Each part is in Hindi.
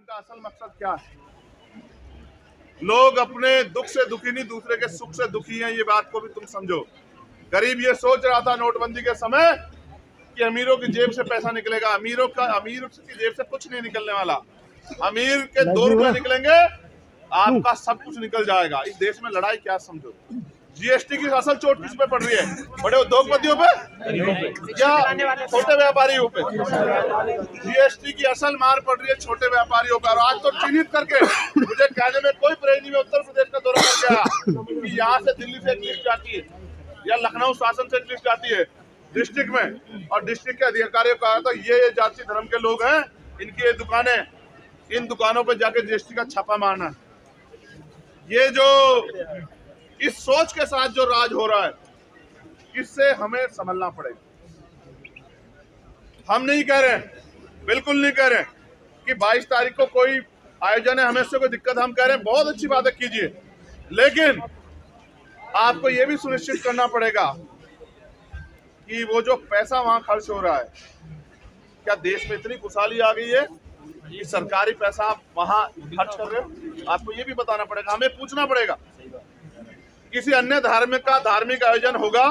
इनका असल मकसद क्या है? लोग अपने दुख से दुखी नहीं, दूसरे के सुख से दुखी हैं। ये बात को भी तुम समझो। गरीब ये सोच रहा था नोटबंदी के समय कि अमीरों की जेब से पैसा निकलेगा। अमीर की जेब से कुछ नहीं निकलने वाला। अमीर के 2 रुपए निकलेंगे, आपका सब कुछ निकल जाएगा। इस देश में लड़ाई क्या समझो? जीएसटी की असल चोट किस पे पड़ रही है? बड़े उद्योगपतियों पे या छोटे व्यापारियों पे? जीएसटी की असल मार पड़ रही है छोटे व्यापारियों पर। आज तो चिन्हित करके मुझे कहने में कोई परेशानी में उत्तर प्रदेश का दौरा कर गया कि यहाँ से दिल्ली से एक लिस्ट जाती है या लखनऊ शासन से एक लिस्ट जाती है डिस्ट्रिक्ट में, और डिस्ट्रिक्ट के अधिकारियों का तो ये जाति धर्म के लोग हैं, इनकी ये दुकानें, इन दुकानों पर जाके जीएसटी का छापा मारना। ये जो इस सोच के साथ जो राज हो रहा है, इससे हमें संभलना पड़ेगा। हम नहीं कह रहे, बिल्कुल नहीं कह रहे कि 22 तारीख को कोई आयोजन है, हमें इससे कोई दिक्कत। हम कह रहे हैं बहुत अच्छी बात है, कीजिए, लेकिन आपको यह भी सुनिश्चित करना पड़ेगा कि वो जो पैसा वहां खर्च हो रहा है, क्या देश में इतनी खुशहाली आ गई है कि सरकारी पैसा आप वहां खर्च कर रहे हो? आपको ये भी बताना पड़ेगा, हमें पूछना पड़ेगा। किसी अन्य धार्मिक आयोजन होगा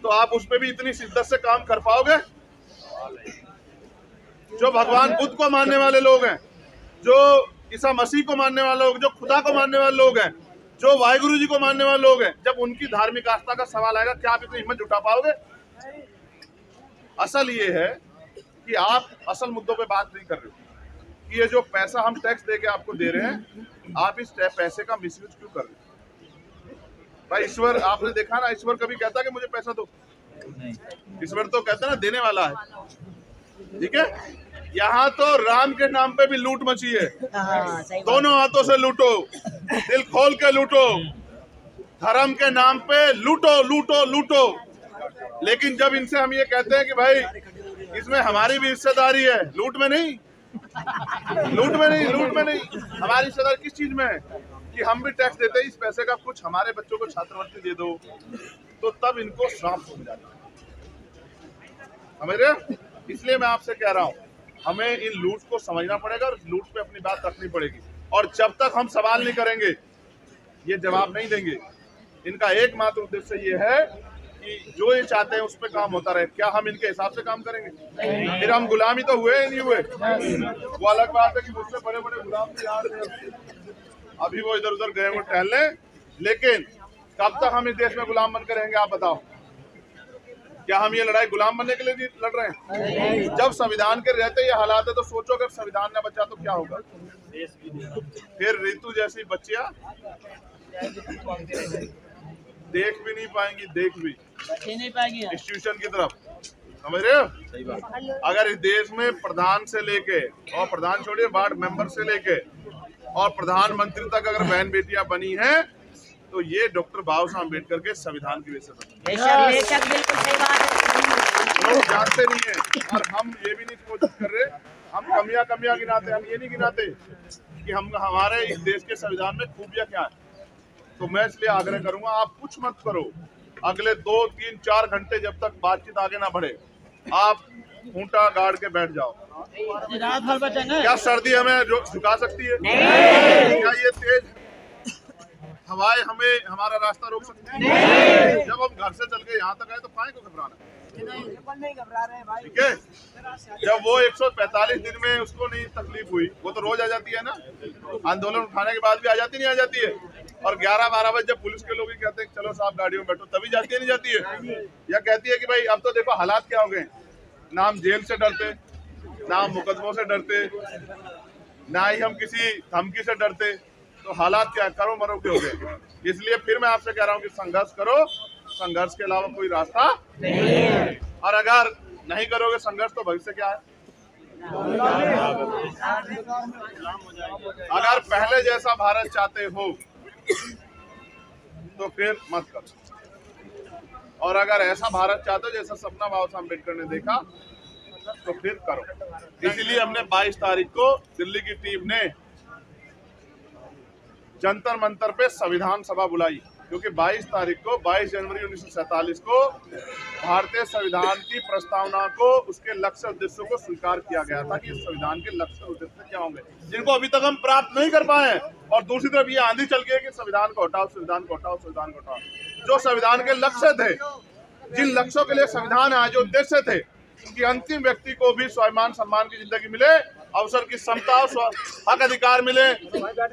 तो आप उस पर भी इतनी शिद्दत से काम कर पाओगे? जो भगवान बुद्ध को मानने वाले लोग हैं, जो ईसा मसीह को मानने वाले लोग, जो खुदा को मानने वाले लोग हैं, जो वाहिगुरु जी को मानने वाले लोग हैं, जब उनकी धार्मिक आस्था का सवाल आएगा, क्या आप इतनी हिम्मत जुटा पाओगे? असल ये है कि आप असल मुद्दों पे बात नहीं कर रहे हो कि ये जो पैसा हम टैक्स दे के आपको दे रहे हैं, आप इस पैसे का मिसयूज क्यों कर रहे हो? भाई ईश्वर, आपने देखा ना, ईश्वर कभी कहता कि मुझे पैसा दो? ईश्वर तो कहता ना देने वाला है। ठीक है, यहाँ तो राम के नाम पे भी लूट मची है। दोनों हाथों से लूटो, दिल खोल के लूटो, धर्म के नाम पे लूटो लूटो लूटो। लेकिन जब इनसे हम ये कहते हैं कि भाई इसमें हमारी भी हिस्सेदारी है, लूट में नहीं, लूट में नहीं, लूट में नहीं, हमारी हिस्सेदारी किस चीज में है कि हम भी टैक्स देते हैं, इस पैसे का कुछ हमारे बच्चों को छात्रवृत्ति दे दो, तो तब इनको श्राप हो जाता है। हमारे इसलिए मैं आपसे कह रहा हूं, हमें इन लूट को समझना पड़ेगा और लूट पे अपनी बात रखनी पड़ेगी। और जब तक हम सवाल नहीं करेंगे, ये जवाब नहीं देंगे। इनका एकमात्र उद्देश्य ये है कि जो ये चाहते हैं उस पर काम होता रहे। क्या हम इनके हिसाब से काम करेंगे? फिर हम गुलामी तो हुए ही नहीं हुए। वो अलग बात है कि मुझसे बड़े बड़े गुलाम भी आ रहे हैं, अभी वो इधर उधर गए वो टहलने, लेकिन कब तक हम इस देश में गुलाम बनकर रहेंगे? आप बताओ। क्या हम ये लड़ाई गुलाम बनने के लिए लड़ रहे हैं? जब संविधान के रहते ये हालात है तो सोचो अगर संविधान न बचा तो क्या होगा? फिर ऋतु जैसी बच्चियां देख भी नहीं पाएंगी, देख भी नहीं पाएंगी इंस्टीट्यूशन की तरफ। समझ रहे हो? अगर इस देश में प्रधान से लेके, और प्रधान छोड़िए, वार्ड मेंबर से लेके और प्रधानमंत्री तक अगर बहन बेटियां बनी हैं, तो ये डॉक्टर बाबा साहब अम्बेडकर के संविधान की वजह से बनी। लोग जानते नहीं है और हम ये भी नहीं कोशिश कर रहे, हम कमियां गिनाते, हम ये नहीं गिनाते कि हम हमारे इस देश के संविधान में खूबियां क्या है। तो मैं इसलिए आग्रह करूंगा, आप कुछ मत करो, अगले 2, 3, 4 घंटे जब तक बातचीत आगे ना बढ़े, आप खूंटा गाड़ के बैठ जाओ। क्या सर्दी हमें झुका सकती है? क्या ये तेज हवाएं हमें हमारा रास्ता रोक सकती है? जब हम घर से चल के यहाँ तक आए तो काहे को घबराना? ठीक है, जब वो 145 दिन में उसको नहीं तकलीफ हुई, वो तो रोज आ जाती है ना, आंदोलन उठाने के बाद भी आ जाती नहीं आ जाती है। और 11-12 बजे जब पुलिस के लोग ही कहते हैं चलो साहब गाड़ियों में बैठो, तभी जाती है नहीं जाती है? या कहती है कि भाई अब तो देखो हालात क्या हो गए, ना हम जेल से डरते, ना हम मुकदमों से डरते, ना ही हम किसी धमकी से डरते, तो हालात क्या करो मरो के हो गए। इसलिए फिर मैं आपसे कह रहा हूँ कि संघर्ष करो, संघर्ष के अलावा कोई रास्ता नहीं है। और अगर नहीं करोगे संघर्ष तो भविष्य क्या है? अगर पहले जैसा भारत चाहते हो तो फिर मत करो, और अगर ऐसा भारत चाहते हो जैसा सपना बाबा साहब अम्बेडकर ने देखा तो फिर करो। इसलिए हमने 22 तारीख को दिल्ली की टीम ने जंतर मंतर पे संविधान सभा बुलाई। क्योंकि 22 जनवरी 1947 को भारतीय संविधान की प्रस्तावना को, उसके लक्ष्य उद्देश्यों को स्वीकार किया गया था कि इस संविधान के लक्ष्य उद्देश्य क्या होंगे, जिनको अभी तक हम प्राप्त नहीं कर पाए हैं। और दूसरी तरफ ये आंधी चल गई है कि संविधान को हटाओ, संविधान को हटाओ, संविधान को हटाओ। जो संविधान के लक्ष्य थे, जिन लक्ष्यों के लिए संविधान है, जो उद्देश्य थे कि अंतिम व्यक्ति को भी स्वाभिमान सम्मान की जिंदगी मिले, अवसर की समता, हक अधिकार मिले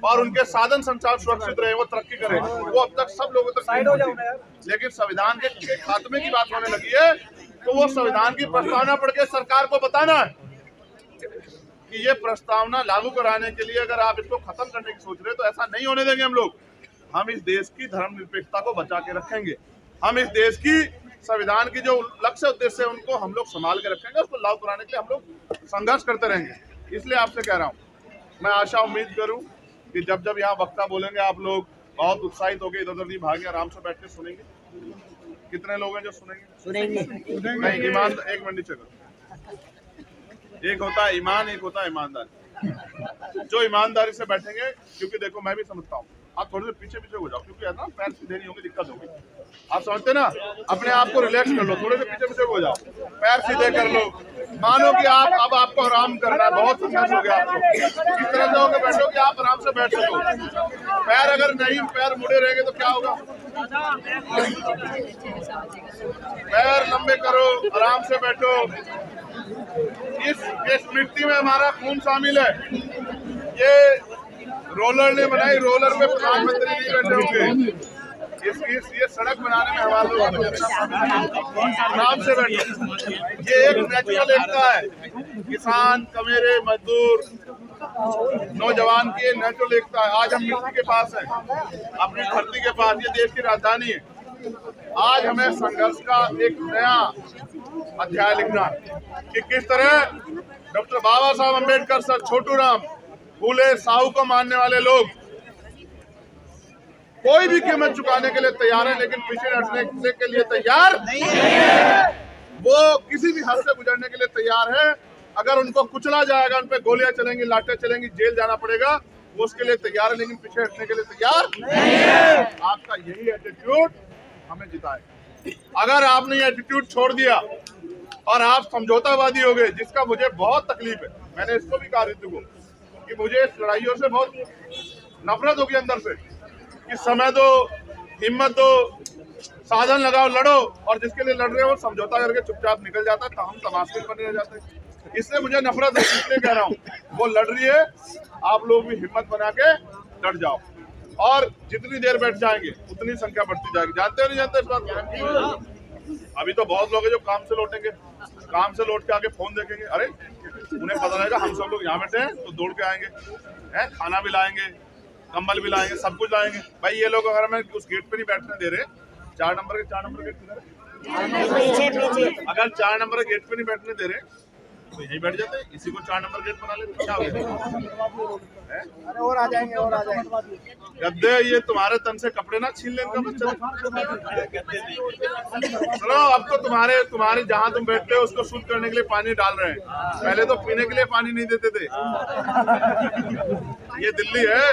और उनके साधन संचार सुरक्षित रहे, वो तरक्की करे, वो अब तक सब लोगों तक नहीं पहुंची। लेकिन संविधान के खात्मे की बात होने लगी है तो वो संविधान की प्रस्तावना पढ़ के सरकार को बताना है कि ये प्रस्तावना लागू कराने के लिए अगर आप इसको खत्म करने की सोच रहे हैं तो ऐसा नहीं होने देंगे हम लोग। हम इस देश की धर्मनिरपेक्षता को बचा के रखेंगे, हम इस देश की संविधान की जो लक्ष्य उद्देश्य है उनको हम लोग संभाल के रखेंगे, उसको लागू कराने के लिए हम लोग संघर्ष करते रहेंगे। इसलिए आपसे कह रहा हूँ, मैं आशा उम्मीद करूँ कि जब जब यहाँ वक्ता बोलेंगे आप लोग बहुत उत्साहित होकर इधर उधर नहीं भागे, आराम से बैठ के सुनेंगे। कितने लोग हैं जो सुनेंगे? नहीं, ईमान, एक मिनट चलो, एक होता है ईमान, एक होता है ईमानदारी। जो ईमानदारी से बैठेंगे, क्योंकि देखो मैं भी समझता हूँ, आप थोड़े से पीछे पीछे हो जाओ क्योंकि है ना पैर सीधे नहीं होंगे, दिक्कत होगी। आप समझते ना, अपने आप को रिलैक्स कर लो, थोड़े से पीछे पीछे हो जाओ, पैर सीधे कर लो, मानो कि आप अब आपको आराम करना है, बहुत संघर्ष हो गया आपको, इस तरह से होकर बैठो कि आप आराम से बैठ सको। पैर अगर नहीं, पैर मुड़े रहेंगे तो क्या होगा? पैर लंबे करो, आराम से बैठो। इस मिट्टी में हमारा खून शामिल है, ये रोलर ने बनाई, रोलर में प्रधानमंत्री नहीं बैठे होंगे। ये सड़क बनाने में हमारे लोग आराम से बैठो। ये एक नेचुरल एकता है, किसान, कमेरे, मजदूर, नौजवान की नेचुरल एकता है। आज हम मिट्टी के पास हैं, अपनी धरती के पास, ये देश की राजधानी है। आज हमें संघर्ष का एक नया अध्याय लिखना कि किस तरह डॉक्टर बाबा साहब अम्बेडकर, सर छोटू राम, फूले, साहू को मानने वाले लोग कोई भी कीमत चुकाने के लिए तैयार है, लेकिन पीछे हटने के लिए तैयार नहीं है। वो किसी भी हद से गुजरने के लिए तैयार है। अगर उनको कुचला जाएगा, उन पे गोलियां चलेंगी, लाठें चलेंगी, जेल जाना पड़ेगा, वो उसके लिए तैयार है, लेकिन पीछे हटने के लिए तैयार नहीं है। आपका यही एटीट्यूड हमें जिताए। अगर आपने ये एटीट्यूड छोड़ दिया और आप समझौतावादी हो गए, जिसका मुझे बहुत तकलीफ है, मैंने इसको भी कहा ऋतु को कि मुझे इस लड़ाइयों से बहुत नफरत होगी अंदर से कि समय दो, हिम्मत दो, साधन लगाओ, लड़ो, और जिसके लिए लड़ रहे हो समझौता करके चुपचाप निकल जाता है, तो हम तमाशे बने रह जाते हैं। इससे मुझे नफरत है, इसलिए कह रहा हूँ वो लड़ रही है, आप लोग भी हिम्मत बना के लड़ जाओ, और जितनी देर बैठ जाएंगे उतनी संख्या बढ़ती जाएगी। जानते हो नहीं जानते इस बात? अभी तो बहुत लोग हैं जो काम से लौटेंगे, काम से लौट के आके फोन देखेंगे, अरे उन्हें पता रहेगा हम सब लोग यहाँ बैठे हैं तो दौड़ के आएंगे, खाना भी लाएंगे, कंबल भी लाएंगे, सब कुछ लाएंगे। भाई ये लोग अगर हमें उस गेट पे नहीं बैठने दे रहे, 4 नंबर गेट किधर है? अगर 4 नंबर के गेट पे नहीं बैठने दे रहे तो यही बैठ जाते, इसी को 4 नंबर गेट बना लेते, क्या हो गया? अरे और आ जाएंगे। गद्दे, ये तुम्हारे तन से कपड़े ना छीन लेने का बच्चा। चलो अब तो तुम्हारे जहाँ तुम बैठते हो उसको शुद्ध करने के लिए पानी डाल रहे हैं, पहले तो पीने के लिए पानी नहीं देते थे। ये दिल्ली है,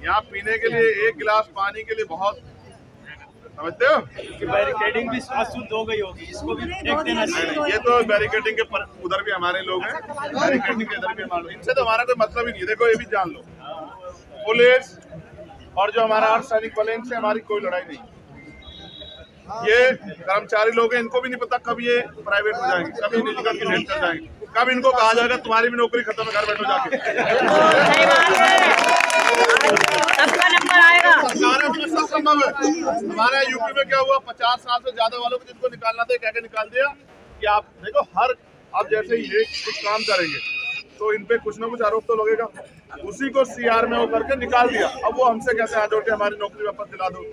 यहाँ पीने के लिए 1 गिलास पानी के लिए बहुत, समझते हो? बैरिकेडिंग भी शुद्ध हो गई होगी, इसको भी फेंक देना चाहिए। ये तो बैरिकेडिंग के उधर भी हमारे लोग हैं, बैरिकेडिंग के इधर भी हमारे, इनसे तो हमारा कोई मतलब ही नहीं है। देखो ये भी जान लो, पुलिस और जो हमारा अर्धसैनिक बल है, इनसे हमारी कोई लड़ाई नहीं। ये कर्मचारी लोग हैं, इनको भी नहीं पता कब ये प्राइवेट हो जाएंगे, कभी निजी के हेड चल जाएंगे, कब इनको कहा जाएगा तुम्हारी भी नौकरी खत्म है, घर बैठो जाके। सबका नंबर आएगा। सब संभव है। हमारे यूपी में क्या हुआ, 50 साल से ज्यादा वालों को जिनको निकालना था, क्या निकाल दिया कि आप देखो, आप जैसे ये कुछ काम करेंगे तो इन पे कुछ ना कुछ आरोप तो लगेगा, उसी को सीआर में वो करके निकाल दिया। अब वो हमसे कैसे हाथ जोड़ के हमारी नौकरी वापस दिला दो।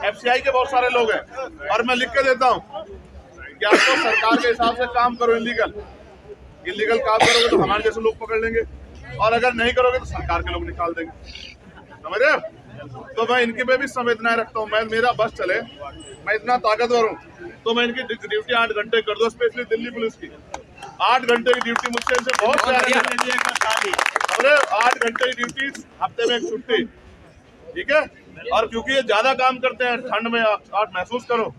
एफसीआई के बहुत सारे लोग हैं, और मैं लिख के देता हूँ कि आपको सरकार के हिसाब से काम करो, इलीगल काम करोगे तो हमारे जैसे लोग पकड़ लेंगे, और अगर नहीं करोगे तो सरकार के लोग निकाल देंगे, समझ रहे हो? तो मैं इनके पे भी संवेदनाएं रखता हूँ। मेरा बस चले, मैं इतना ताकतवर हूँ तो मैं इनकी ड्यूटी 8 घंटे कर दो, स्पेशली दिल्ली पुलिस की 8 घंटे की ड्यूटी मुझसे इनसे बहुत प्यारी है। 8 घंटे की ड्यूटी, हफ्ते में 1 छुट्टी, ठीक है? और क्योंकि ये ज्यादा काम करते हैं, ठंड में आप महसूस करो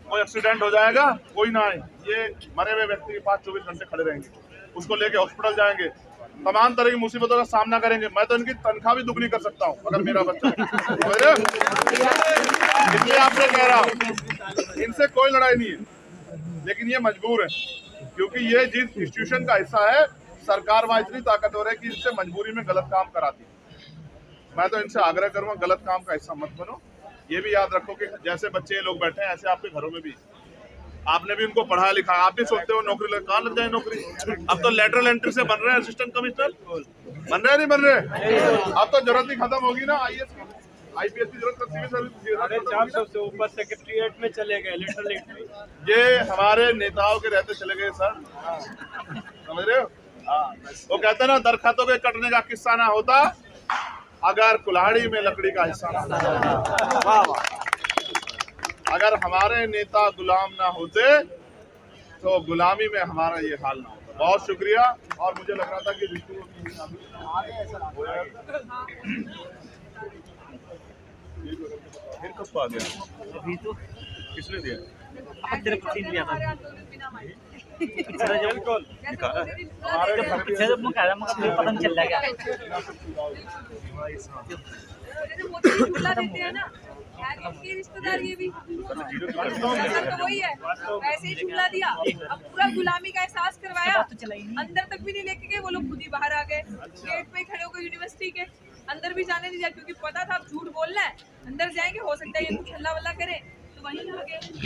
कोई एक्सीडेंट हो जाएगा, कोई ना आए, ये मरे हुए व्यक्ति के पास 24 घंटे खड़े रहेंगे, उसको लेके हॉस्पिटल जाएंगे, तमाम तरह की मुसीबतों का सामना करेंगे। मैं तो इनकी तनख्वाह भी दुगनी कर सकता हूँ अगर मेरा बच्चा है। इसलिए आपसे कह रहा हूँ, इनसे कोई लड़ाई नहीं है, लेकिन ये मजबूर है क्योंकि ये जिस इंस्टीट्यूशन का हिस्सा है, सरकार वहाँ इतनी ताकतवर है कि इससे मजबूरी में गलत काम कराती है। मैं तो इनसे आग्रह करूँगा, गलत काम का हिस्सा मत बनो। ये भी याद रखो कि जैसे बच्चे ये लोग बैठे हैं, ऐसे आपके घरों में भी आपने भी उनको पढ़ा लिखा, आप भी सोचते हो नौकरी कहाँ लग जाए नौकरी। अब तो लेटरल एंट्री से बन रहे हैं असिस्टेंट कमिश्नर, बन रहे नहीं बन रहे। अब तो जरूरत ही खत्म होगी ना IAS IPS की जरूरत, सिविल सर्विस 400 से ऊपर सेक्रेटरीट में चले गए लेटरल एंट्री। ये हमारे नेताओं के रहते चले गए सर, समझ रहे हो। वो कहते हैं ना, दरख्तों के कटने का किस्सा ना होता अगर कुल्हाड़ी में लकड़ी का हिस्सा ना होता। अगर हमारे नेता गुलाम ना होते तो गुलामी में हमारा ये हाल ना होता। बहुत शुक्रिया। और मुझे लग रहा था कि फिर कब आ गया, किसने दिया? पता नहीं चल रहा इनकी रिश्तेदारी भी तो वही है, ऐसे ही झुमला दिया। अब पूरा गुलामी का एहसास करवाया, अंदर तक भी नहीं लेके गए, वो लोग खुद ही बाहर आ गए। गेट पे खड़े होकर यूनिवर्सिटी के अंदर भी जाने नहीं दिया, क्योंकि पता था अब झूठ बोलना है, अंदर जाएंगे हो सकता है ये कुछ हल्ला वल्ला करे, तो वहीं आ गए।